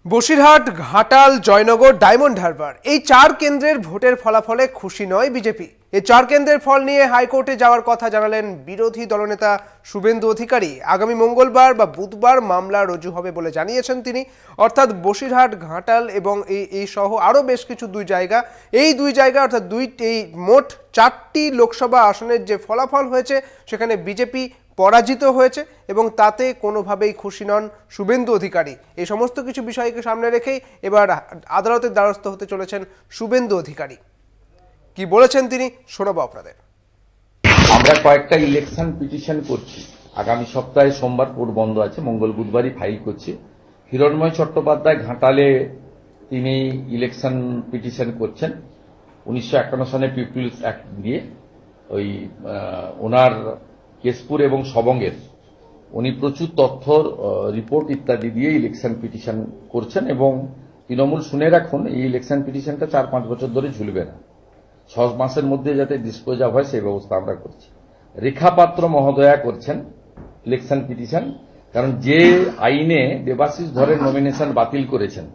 Basirhat, Ghatal, Joynagar, diamond Harbour এই চার কেন্দ্রের ভোটের ফলাফলে খুশি নয় বিজেপি। এই চার কেন্দ্রের ফল নিয়ে হাইকোর্টে যাওয়ার কথা জানালেন বিরোধী দলনেতা শুভেন্দু অধিকারী। আগামী মঙ্গলবার বা বুধবার মামলা রুজু হবে বলে জানিয়েছেন তিনি। অর্থাৎ বসিরহাট, ঘাটাল এবং এই সহ আরও বেশ কিছু দুই জায়গা অর্থাৎ এই মোট 4টি লোকসভা আসনের যে ফলাফল হয়েছে সেখানে বিজেপি পরাজিত হয়েছে এবং তাতে কোনোভাবেই খুশি নন শুভেন্দু অধিকারী। এই সমস্ত কিছু বিষয়কে সামনে রেখেই এবার আদালতের দ্বারস্থ হতে চলেছেন শুভেন্দু অধিকারী। কি বলেছেন তিনি শোনাবো আপনাদের। আমরা কয়েকটা ইলেকশন পিটিশন করছি। আগামী সপ্তাহে সোমবার কোর্ট বন্ধ আছে, মঙ্গল বুধবারই ফাইল করছি। হিরণময় চট্টোপাধ্যায় ঘাটালে তিনি ইলেকশন পিটিশন করছেন 1951 সনে পিপুলস অ্যাক্ট দিয়ে। ওই ওনার কেশপুর এবং সবঙ্গের উনি প্রচুর তথ্য রিপোর্ট ইত্যাদি দিয়ে ইলেকশন পিটিশন করছেন এবং তৃণমূল শুনে রাখুন, এই ইলেকশন পিটিশনটা 4-5 বছর ধরে ঝুলবে না, 6 মাসের মধ্যে যাতে ডিসপোজ অফ হয় সেই ব্যবস্থা আমরা করছি। রেখা পাত্র মহোদয়া করছেন ইলেকশন পিটিশন, কারণ যে আইনে দেবাশিস ধরের নমিনেশন বাতিল করেছেন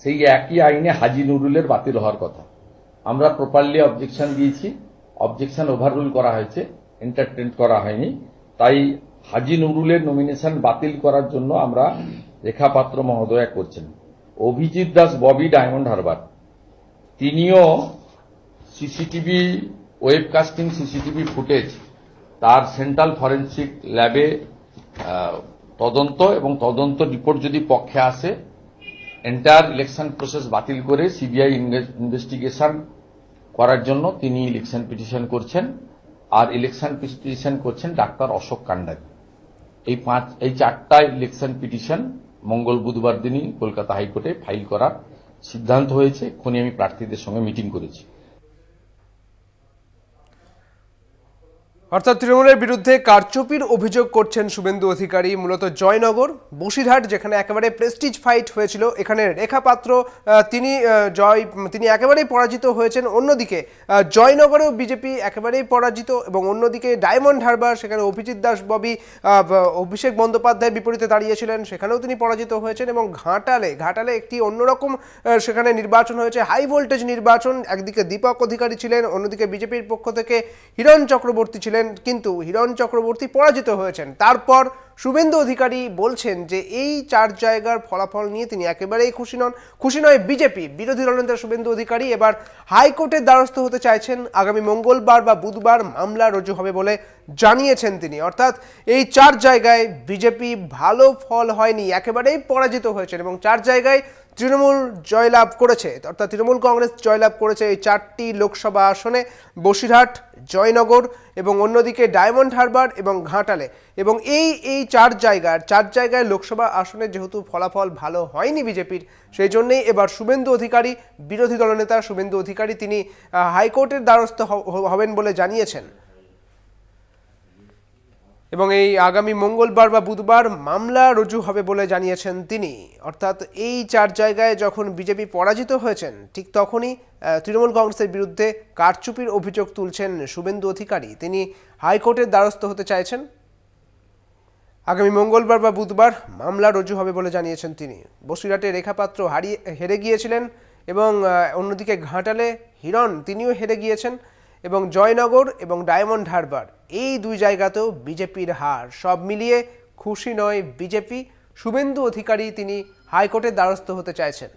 সেই একই আইনে হাজি নুরুলের বাতিল হওয়ার কথা। আমরা প্রপারলি অবজেকশন দিয়েছি, অবজেকশন ওভাররুল করা হয়েছে, এন্টারটেন করা হয়নি। তাই হাজি নুরুলের নমিনেশন বাতিল করার জন্য আমরা রেখা পাত্র মহোদয়া করছেন। অভিজিৎ দাস ববি, ডায়মন্ড হারবার, তিনিও সিসিটিভি ওয়েবকাস্টিং সিসিটিভি ফুটেজ তার সেন্ট্রাল ফরেন্সিক ল্যাবে তদন্ত এবং তদন্ত রিপোর্ট যদি পক্ষে আসে এন্টায়ার ইলেকশন প্রসেস বাতিল করে সিবিআই ইনভেস্টিগেশন করার জন্য তিনি ইলেকশন পিটিশন করছেন। আর ইলেকশন পিটিশন করছেন ডাক্তার অশোক কান্ডারি। এই 4টা ইলেকশন পিটিশন মঙ্গল বুধবার দিনই কলকাতা হাইকোর্টে ফাইল করার সিদ্ধান্ত হয়েছে। এক্ষুনি আমি প্রার্থীদের সঙ্গে মিটিং করেছি। অর্থাৎ তৃণমূলের বিরুদ্ধে কারচুপির অভিযোগ করছেন শুভেন্দু অধিকারী। মূলত জয়নগর, বসিরহাট যেখানে একেবারে প্রেস্টিজ ফাইট হয়েছিল, এখানে রেখা পাত্র তিনি একেবারেই পরাজিত হয়েছেন। অন্যদিকে জয়নগরেও বিজেপি একেবারেই পরাজিত এবং অন্যদিকে ডায়মন্ড হারবার, সেখানে অভিজিৎ দাস ববি অভিষেক বন্দ্যোপাধ্যায়ের বিপরীতে দাঁড়িয়েছিলেন, সেখানেও তিনি পরাজিত হয়েছেন। এবং ঘাটালে একটি অন্যরকম সেখানে নির্বাচন হয়েছে, হাই ভোল্টেজ নির্বাচন। একদিকে দীপক অধিকারী ছিলেন, অন্যদিকে বিজেপির পক্ষ থেকে হিরণ চক্রবর্তী ছিলেন, কিন্তু হিরণ চক্রবর্তী পরাজিত হয়েছেন। তারপর শুভেন্দু অধিকারী বলছেন যে এই 4 জায়গার ফলাফল নিয়ে তিনি একেবারেই খুশি নয় বিজেপি। বিরোধী দলনেতা শুভেন্দু অধিকারী এবার হাইকোর্টের দ্বারস্থ হতে চাইছেন। আগামী মঙ্গলবার বা বুধবার মামলা রুজু হবে বলে জানিয়েছেন তিনি। অর্থাৎ এই 4 জায়গায় বিজেপি ভালো ফল হয়নি, একেবারেই পরাজিত হয়েছেন এবং 4 জায়গায় তৃণমূল জয়লাভ করেছে, অর্থাৎ তৃণমূল কংগ্রেস জয়লাভ করেছে এই 4টি লোকসভা আসনে, বসিরহাট, জয়নগর এবং অন্যদিকে ডায়মন্ড হারবার এবং ঘাটালে। এবং এই 4 জায়গায় লোকসভা আসনে যেহেতু ফলাফল ভালো হয়নি বিজেপির, সেই জন্যই এবার শুভেন্দু অধিকারী, বিরোধী দলনেতা শুভেন্দু অধিকারী, তিনি হাইকোর্টের দ্বারস্থ হবেন বলে জানিয়েছেন এবং এই আগামী মঙ্গলবার বা বুধবার মামলা রুজু হবে বলে জানিয়েছেন তিনি। অর্থাৎ এই 4 জায়গায় যখন বিজেপি পরাজিত হয়েছেন ঠিক তখনই তৃণমূল কংগ্রেসের বিরুদ্ধে কারচুপির অভিযোগ তুলছেন শুভেন্দু অধিকারী। তিনি হাইকোর্টের দ্বারস্থ হতে চাইছেন। আগামী মঙ্গলবার বা বুধবার মামলা রুজু হবে বলে জানিয়েছেন তিনি। বসিরহাটে রেখা পাত্র হেরে গিয়েছিলেন এবং অন্যদিকে ঘাটালে হিরণ, তিনিও হেরে গিয়েছেন এবং জয়নগর এবং ডায়মন্ড হারবার এই 2 জায়গাতেও বিজেপির হার। সব মিলিয়ে খুশি নয় বিজেপি। শুভেন্দু অধিকারী তিনি হাইকোর্টের দ্বারস্থ হতে চাইছেন।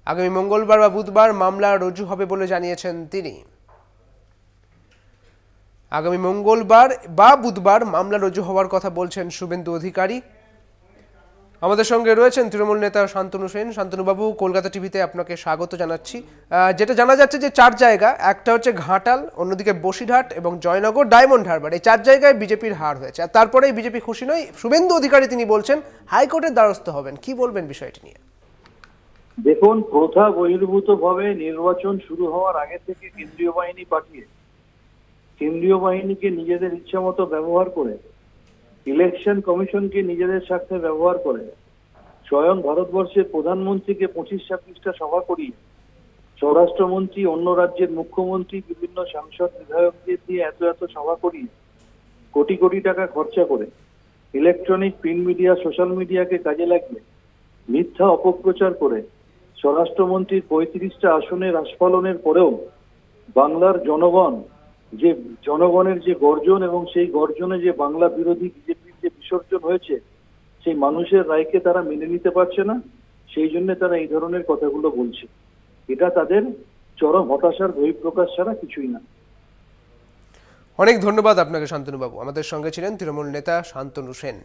আগামী মঙ্গলবার বা বুধবার মামলা রুজু হবে বলে জানিয়েছেন তিনি। আগামী মঙ্গলবার বা বুধবার মামলা রুজু হওয়ার কথা বলছেন শুভেন্দু অধিকারী। আমাদের সঙ্গে রয়েছেন তৃণমূল নেতা শান্তনু সেন। শান্তনুবাবু, কলকাতা টিভিতে আপনাকে স্বাগত জানাচ্ছি। যেটা জানা যাচ্ছে যে 4 জায়গা, একটা হচ্ছে ঘাটাল, অন্যদিকে বসিরহাট এবং জয়নগর, ডায়মন্ড হারবার, এই 4 জায়গায় বিজেপির হার হয়েছে। আর তারপরেই বিজেপি খুশি নয়। শুভেন্দু অধিকারী তিনি বলছেন হাইকোর্টের দ্বারস্থ হবেন। কি বলবেন বিষয়টি নিয়ে? দেখুন, প্রথা বহির্ভূতভাবে নির্বাচন শুরু হওয়ার আগে থেকে কেন্দ্রীয় বাহিনী পাঠিয়ে কেন্দ্রীয় বাহিনীকে নিজেদের ইচ্ছামতো ব্যবহার করে, ইলেকশন কমিশনকে নিজেদের স্বার্থে ব্যবহার করে, স্বয়ং ভারতবর্ষের প্রধানমন্ত্রীকে 25-26টা সভা করিয়ে, স্বরাষ্ট্রমন্ত্রী, অন্য রাজ্যের মুখ্যমন্ত্রী, বিভিন্ন সাংসদ বিধায়কদের দিয়ে এত সভা করিয়ে কোটি কোটি টাকা খরচা করে ইলেকট্রনিক, প্রিন্ট মিডিয়া, সোশ্যাল মিডিয়াকে কাজে লাগিয়ে মিথ্যা অপপ্রচার করে স্বরাষ্ট্রমন্ত্রীর 35টা আসনের আস্ফালনের পরেও বাংলার জনগণের যে গর্জন এবং সেই গর্জনে যে বাংলা বিরোধী বিজেপির যে বিসর্জন হয়েছে, সেই মানুষের রায়কে তারা মেনে নিতে পারছে না, সেই জন্য তারা এই ধরনের কথাগুলো বলছে। এটা তাদের চরম হতাশার বহিঃপ্রকাশ ছাড়া কিছুই না। অনেক ধন্যবাদ আপনাকে শান্তনুবাবু। আমাদের সঙ্গে ছিলেন তৃণমূল নেতা শান্তনু সেন।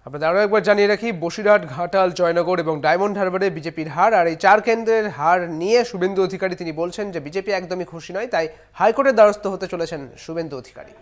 আপনাদের আরও একবার জানিয়ে রাখি, বসিরহাট, ঘাটাল, জয়নগর এবং ডায়মন্ড হারবারে বিজেপির হার, আর এই 4 কেন্দ্রের হার নিয়ে শুভেন্দু অধিকারী তিনি বলছেন যে বিজেপি একদমই খুশি নয়, তাই হাইকোর্টের দ্বারস্থ হতে চলেছেন শুভেন্দু অধিকারী।